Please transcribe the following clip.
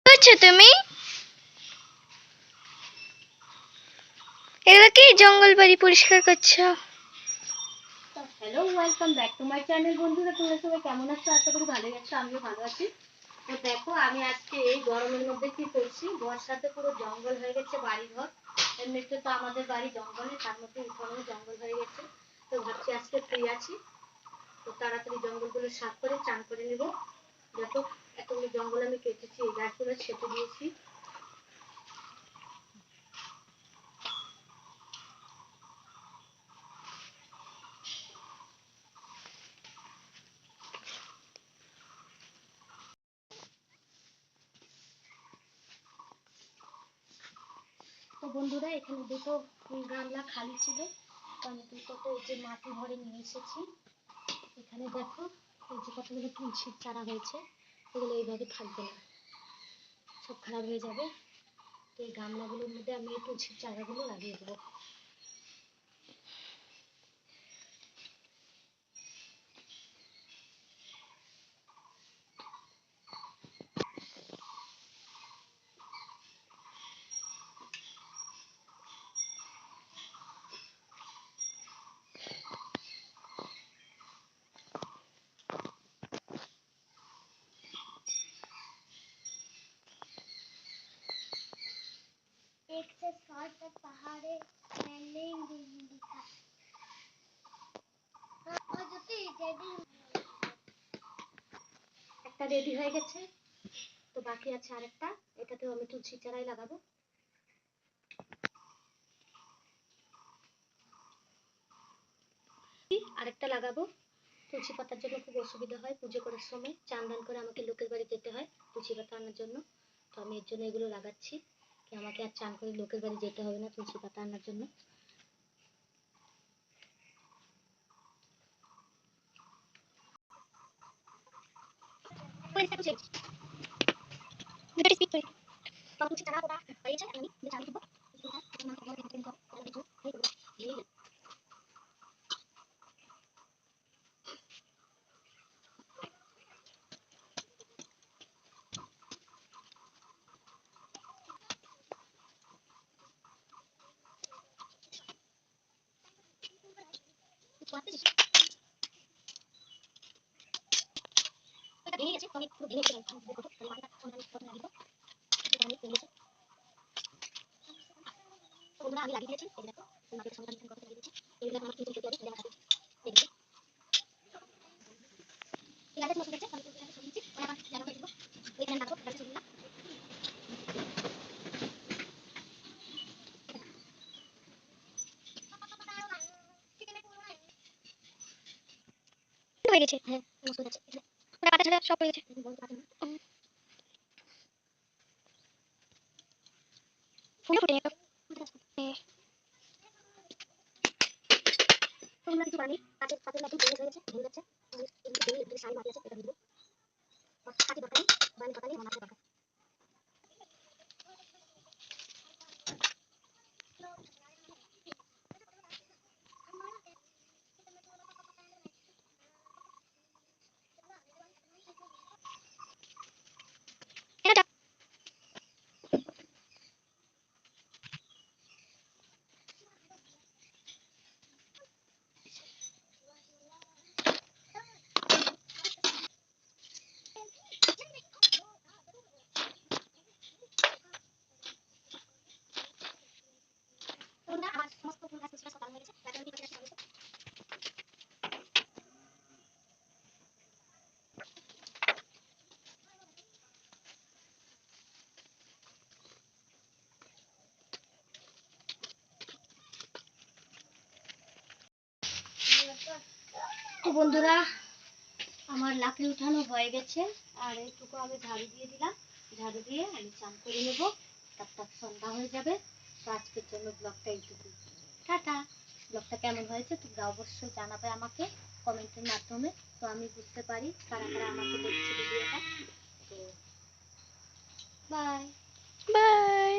করছো তুমি? এগুলো কি জঙ্গল বাড়ি পরিষ্কার করছো? Hello, welcome back to my channel. বন্ধুরা, তোমরা সবাই কেমন আছো? আশা করি ভালোই আছো, আমিও ভালো আছি। তো দেখো, আমি আজকে এই গরমের মধ্যে কি করছি, বর্ষাতে পুরো জঙ্গল হয়ে গেছে বাড়িঘর। এমনিতে তো আমাদের বাড়ি জঙ্গলে, তার মধ্যে উঠোনেও জঙ্গল হয়ে গেছে। তো ভাবছি আজকে ফ্রি আছি, তো তাড়াতাড়ি জঙ্গলগুলো সাফ করে চান করে নেবো। দেখো, এতগুলো জঙ্গল আমি কেটেছি, এই গাছগুলো ছেটে দিয়েছি। তো বন্ধুরা, এখানে দুটো গামলা খালি ছিল, তো আমি দুটোতে এই যে মাটি ভরে নিয়ে এসেছি। এখানে দেখো, এই যে কতগুলো তুলসীর চারা হয়েছে, এগুলো এইভাবে থাকবে না, সব খারাপ হয়ে যাবে। তো এই গামলাগুলোর মধ্যে আমি এই তুলসীর চারাগুলো লাগিয়ে দেবো। एक से 100 तक पहाड़े लैंडिंग लिखा একটা রেডি হয়ে গেছে, তো বাকি আছে আরেকটা। এটাতেও আমি তুলসী চারাই লাগাবো। আরেকটা লাগাবো। তুলসী পাতার জন্য খুব অসুবিধা হয়, পুজো করার সময় চান দান করে আমাকে লোকের বাড়ি যেতে হয় তুলসী পাতা আনার জন্য। তো আমি এর জন্য এগুলো লাগাচ্ছি, কি আমাকে আর চান করে লোকের বাড়ি যেতে হবে না তুলসী পাতা আনার জন্য। ভেঙে গেছে, আমি পুরো ভেঙে গেছে। বন্ধুরা, আমি লাগিয়ে দিয়েছি, এই দেখো মাটির সঙ্গে আমি কথা লাগিয়ে দিয়েছি। এইগুলো আমার কিছু খেতে হবে, এটা খাবে। এই দেখো, এই গাছের মতো দেখছে, আমি তুলতে সব দিচ্ছি, ওরা আবার জায়গা করে দিব। এইখানে রাখবো গাছের সবগুলো। হয়ে গেছে, হ্যাঁ নষ্ট হয়ে যাচ্ছে। ওরা পাতা ছাড়া সব হয়ে গেছে। ফুলে ফুটে তো তোমরা কিছু বানি কাঁচের পাতের মতো ভেঙে গেছে, ভেঙে যাচ্ছে। ভেঙে শাড়ি মাটি আছে, এটা দিব। পাতি দরকারি, বানি পাতালি আমার মাথায় দরকার। আমার সমস্ত ফুল গাছ সব ভালো হয়ে গেছে, ব্যাটারি দিয়ে কাজ করছে। তো বন্ধুরা, আমার লাকড়ি উঠানো হয়ে গেছে, আর এইটুকু আমি ঝাড়ু দিয়ে দিলাম। ঝাড়ু দিয়ে আমি চান করে নেবো, তারপর সন্ধ্যা হয়ে যাবে। তো আজকের জন্য ব্লগটা এইটুকু। টাটা। ব্লগটা কেমন হয়েছে তোমরা অবশ্যই জানাবে আমাকে কমেন্টের মাধ্যমে, তো আমি বুঝতে পারি কারা কারা আমাকে দেখছে ভিডিওটা। তো বাই বাই।